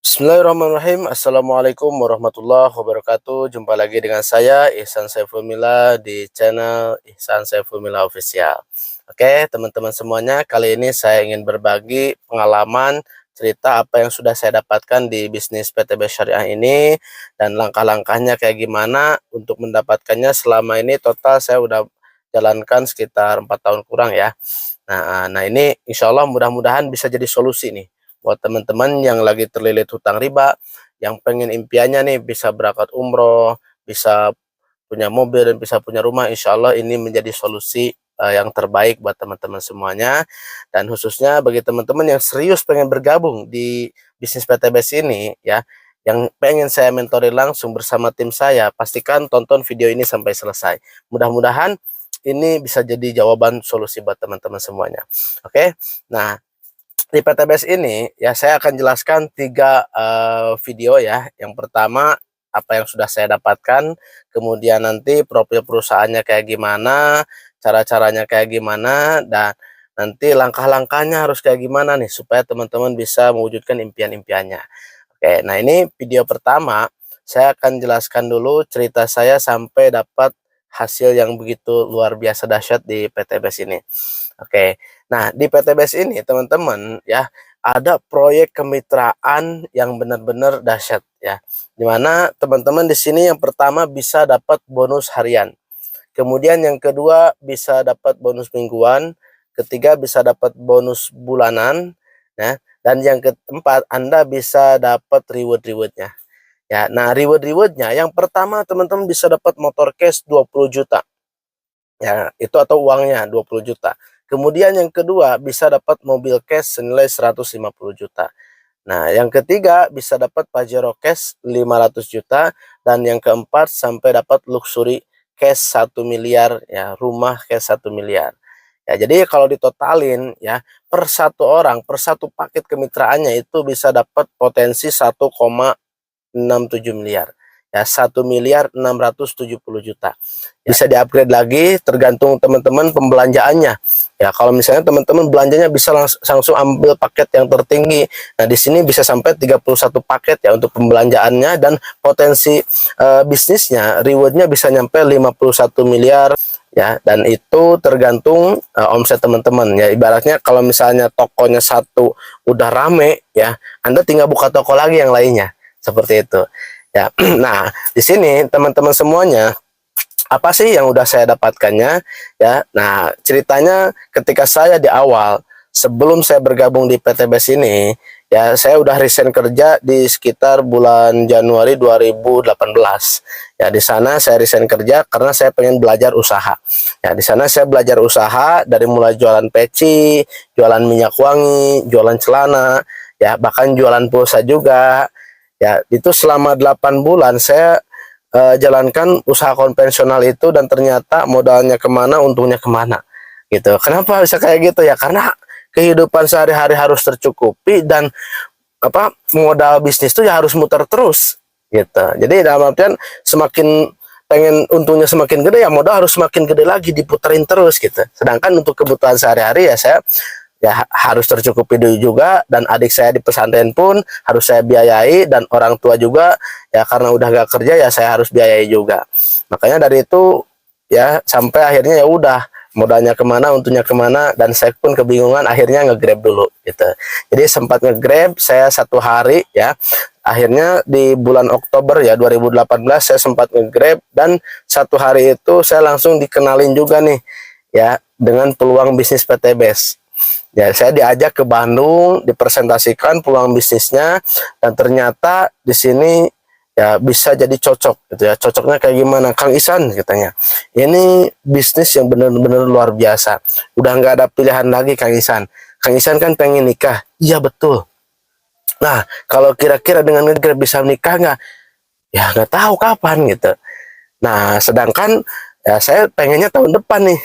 Bismillahirrahmanirrahim. Assalamualaikum warahmatullahi wabarakatuh. Jumpa lagi dengan saya Ihsan Saiful Mila di channel Ihsan Saiful Mila Official. Oke, teman-teman semuanya, kali ini saya ingin berbagi pengalaman cerita apa yang sudah saya dapatkan di bisnis PTB Syariah ini dan langkah-langkahnya kayak gimana untuk mendapatkannya. Selama ini total saya udah jalankan sekitar 4 tahun kurang ya. Nah ini insya Allah mudah-mudahan bisa jadi solusi nih buat teman-teman yang lagi terlilit hutang riba, yang pengen impiannya nih bisa berangkat umroh, bisa punya mobil dan bisa punya rumah. Insya Allah ini menjadi solusi yang terbaik buat teman-teman semuanya, dan khususnya bagi teman-teman yang serius pengen bergabung di bisnis PTBS ini ya, yang pengen saya mentori langsung bersama tim saya, pastikan tonton video ini sampai selesai. Mudah-mudahan ini bisa jadi jawaban solusi buat teman-teman semuanya. Oke, nah di PTBS ini ya saya akan jelaskan 3 video ya. Yang pertama apa yang sudah saya dapatkan, kemudian nanti profil perusahaannya kayak gimana, cara-caranya kayak gimana, dan nanti langkah-langkahnya harus kayak gimana nih supaya teman-teman bisa mewujudkan impian-impiannya. Oke, nah ini video pertama, saya akan jelaskan dulu cerita saya sampai dapat hasil yang begitu luar biasa dahsyat di PTBS ini. Oke, nah di PTBS ini teman-teman ya, ada proyek kemitraan yang benar-benar dahsyat ya. Dimana teman-teman di sini yang pertama bisa dapat bonus harian. Kemudian yang kedua bisa dapat bonus mingguan, ketiga bisa dapat bonus bulanan ya, dan yang keempat Anda bisa dapat reward-rewardnya. Ya, nah reward-rewardnya yang pertama teman-teman bisa dapat motor cash 20 juta. Ya, itu atau uangnya 20 juta. Kemudian yang kedua bisa dapat mobil cash senilai 150 juta. Nah, yang ketiga bisa dapat Pajero cash 500 juta, dan yang keempat sampai dapat luxury cash 1 miliar ya, rumah cash 1 miliar. Ya, jadi kalau ditotalin ya, per satu orang, per satu paket kemitraannya itu bisa dapat potensi 1,67 miliar. Ya, 1.670.000.000. Bisa di-upgrade lagi tergantung teman-teman pembelanjaannya. Ya, kalau misalnya teman-teman belanjanya bisa langsung ambil paket yang tertinggi. Nah, di sini bisa sampai 31 paket ya untuk pembelanjaannya, dan potensi bisnisnya, rewardnya bisa nyampe 51 miliar ya, dan itu tergantung omset teman-teman ya. Ibaratnya kalau misalnya tokonya satu udah rame ya, Anda tinggal buka toko lagi yang lainnya. Seperti itu. Ya, nah di sini teman-teman semuanya, apa sih yang udah saya dapatkannya ya? Nah ceritanya ketika saya di awal sebelum saya bergabung di PTBS ini ya, saya udah resign kerja di sekitar bulan Januari 2018 ya. Di sana saya resign kerja karena saya pengen belajar usaha ya. Di sana saya belajar usaha dari mulai jualan peci, jualan minyak wangi, jualan celana ya, bahkan jualan pulsa juga. Ya, itu selama 8 bulan saya jalankan usaha konvensional itu, dan ternyata modalnya kemana, untungnya kemana. Gitu. Kenapa bisa kayak gitu ya? Karena kehidupan sehari-hari harus tercukupi, dan modal bisnis itu ya harus muter terus. Gitu. Jadi dalam artian semakin pengen untungnya semakin gede ya, modal harus semakin gede lagi, diputerin terus gitu. Sedangkan untuk kebutuhan sehari-hari ya saya ya harus tercukupi dulu juga, dan adik saya di pesantren pun harus saya biayai, dan orang tua juga ya karena udah gak kerja ya saya harus biayai juga. Makanya dari itu ya sampai akhirnya ya udah, modalnya kemana, untungnya kemana, dan saya pun kebingungan, akhirnya nge-grab dulu gitu. Jadi sempat nge-grab saya 1 hari ya, akhirnya di bulan Oktober ya 2018 saya sempat nge-grab, dan 1 hari itu saya langsung dikenalin juga nih ya dengan peluang bisnis PTBS. Ya, saya diajak ke Bandung, dipresentasikan peluang bisnisnya, dan ternyata di sini ya bisa jadi cocok gitu ya. Cocoknya kayak gimana, Kang Isan katanya? Ini bisnis yang benar-benar luar biasa. Udah nggak ada pilihan lagi, Kang Isan. Kang Isan kan pengen nikah. Iya betul. Nah, kalau kira-kira dengan negara bisa nikah nggak? Ya nggak tahu kapan gitu. Nah, sedangkan ya saya pengennya tahun depan nih.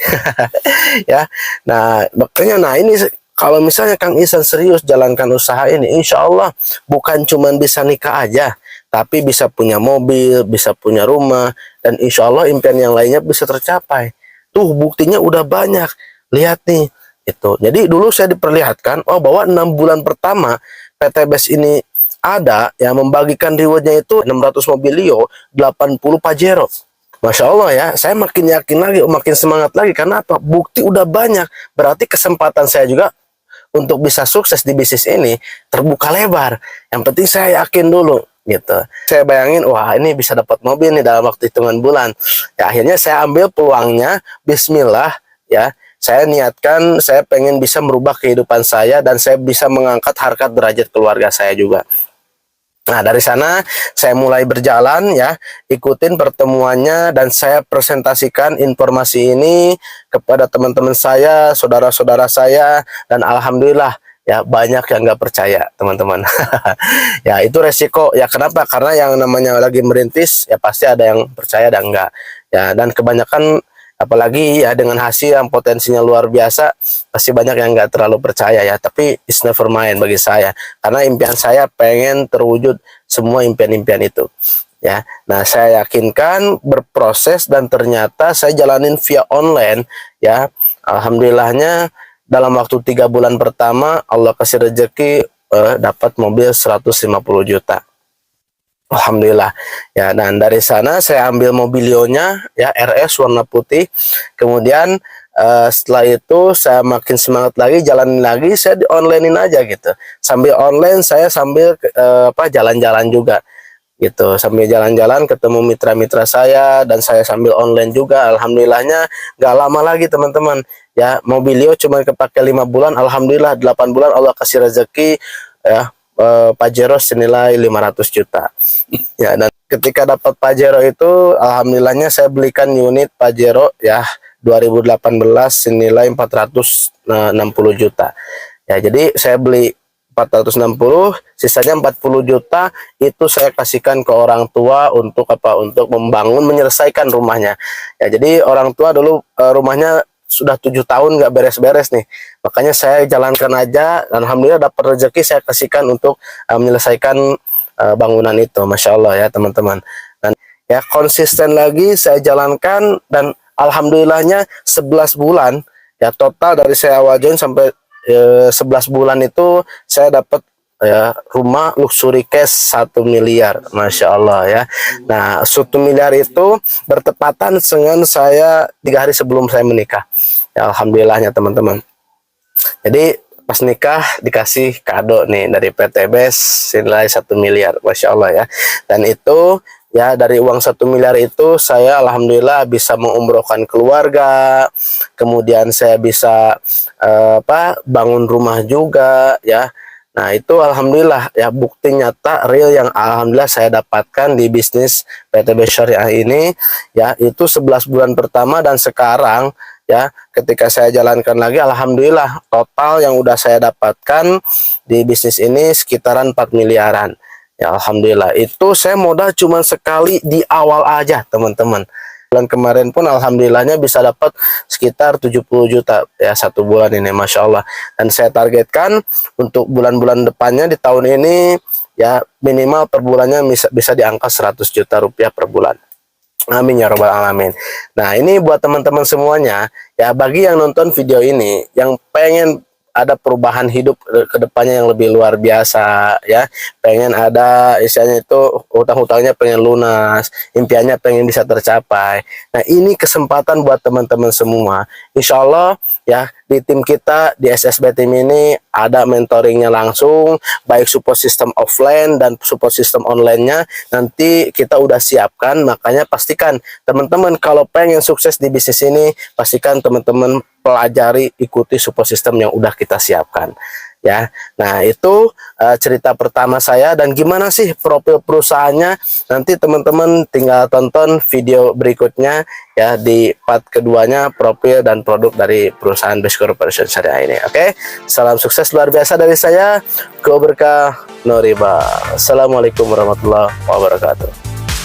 Ya. Nah, makanya ini kalau misalnya Kang Isan serius jalankan usaha ini, insya Allah bukan cuma bisa nikah aja, tapi bisa punya mobil, bisa punya rumah, dan insya Allah impian yang lainnya bisa tercapai. Tuh buktinya udah banyak. Lihat nih, itu. Jadi dulu saya diperlihatkan, oh bahwa 6 bulan pertama PTBS ini ada yang membagikan rewardnya itu 600 Mobilio, 80 Pajero. Masya Allah ya, saya makin yakin lagi, makin semangat lagi. Karena apa? Bukti udah banyak. Berarti kesempatan saya juga untuk bisa sukses di bisnis ini terbuka lebar. Yang penting saya yakin dulu gitu. Saya bayangin, wah ini bisa dapat mobil nih dalam waktu hitungan bulan. Ya akhirnya saya ambil peluangnya, bismillah ya. Saya niatkan, saya pengen bisa merubah kehidupan saya dan saya bisa mengangkat harkat derajat keluarga saya juga. Nah, dari sana saya mulai berjalan ya, ikutin pertemuannya dan saya presentasikan informasi ini kepada teman-teman saya, saudara-saudara saya, dan alhamdulillah ya banyak yang nggak percaya, teman-teman. Ya, itu resiko. Ya, kenapa? Karena yang namanya lagi merintis ya pasti ada yang percaya dan enggak. Ya, dan kebanyakan apalagi ya dengan hasil yang potensinya luar biasa, pasti banyak yang nggak terlalu percaya ya, tapi it's never mind bagi saya, karena impian saya pengen terwujud semua impian-impian itu ya. Nah, saya yakinkan berproses dan ternyata saya jalanin via online ya. Alhamdulillahnya dalam waktu 3 bulan pertama Allah kasih rezeki dapat mobil 150 juta. Alhamdulillah ya, dan dari sana saya ambil mobilionya ya, RS warna putih. Kemudian setelah itu saya makin semangat lagi, jalanin lagi, saya di onlinein aja gitu. Sambil online saya sambil jalan-jalan juga gitu, sambil jalan-jalan ketemu mitra-mitra saya dan saya sambil online juga. Alhamdulillahnya nggak lama lagi teman-teman ya, mobilio cuma kepake 5 bulan, alhamdulillah 8 bulan Allah kasih rezeki ya, Pajero senilai 500 juta ya. Dan ketika dapat Pajero itu alhamdulillahnya saya belikan unit Pajero ya 2018 senilai 460 juta ya. Jadi saya beli 460, sisanya 40 juta itu saya kasihkan ke orang tua untuk apa? Untuk membangun, menyelesaikan rumahnya ya. Jadi orang tua dulu rumahnya sudah 7 tahun nggak beres-beres nih, makanya saya jalankan aja. Alhamdulillah dapat rezeki, saya kasihkan untuk menyelesaikan bangunan itu. Masya Allah ya teman-teman. Dan ya konsisten lagi saya jalankan, dan alhamdulillahnya 11 bulan ya, total dari saya awal join sampai 11 bulan itu saya dapat ya rumah luxury cash 1 miliar. Masya Allah ya. Nah, 1 miliar itu bertepatan dengan saya 3 hari sebelum saya menikah ya, alhamdulillahnya teman-teman. Jadi pas nikah dikasih kado nih dari PT BES senilai 1 miliar. Masya Allah ya. Dan itu ya, dari uang 1 miliar itu saya alhamdulillah bisa mengumrohkan keluarga, kemudian saya bisa bangun rumah juga ya. Nah, itu alhamdulillah ya, bukti nyata real yang alhamdulillah saya dapatkan di bisnis PT BES Syariah ini ya. Itu 11 bulan pertama, dan sekarang ya ketika saya jalankan lagi alhamdulillah total yang udah saya dapatkan di bisnis ini sekitaran 4 miliaran. Ya alhamdulillah, itu saya modal cuma sekali di awal aja teman-teman. Bulan kemarin pun alhamdulillahnya bisa dapat sekitar 70 juta ya 1 bulan ini, Masya Allah. Dan saya targetkan untuk bulan-bulan depannya di tahun ini ya minimal per bulannya bisa di angka 100 juta rupiah per bulan. Amin ya robbal alamin. Nah, ini buat teman-teman semuanya ya, bagi yang nonton video ini yang pengen ada perubahan hidup ke depannya yang lebih luar biasa ya, pengen ada istilahnya itu hutang-hutangnya pengen lunas, impiannya pengen bisa tercapai. Nah, ini kesempatan buat teman-teman semua. Insya Allah ya, di tim kita di SSB Team ini ada mentoringnya langsung, baik support system offline dan support system online-nya nanti kita udah siapkan. Makanya pastikan teman-teman kalau pengen sukses di bisnis ini, pastikan teman-teman pelajari, ikuti support system yang udah kita siapkan ya. Nah, itu cerita pertama saya, dan gimana sih profil perusahaannya nanti teman-teman tinggal tonton video berikutnya ya, di part keduanya profil dan produk dari perusahaan BES Corporation Syariah ini. Oke, salam sukses luar biasa dari saya, Go Berkah No Riba. Assalamualaikum warahmatullahi wabarakatuh.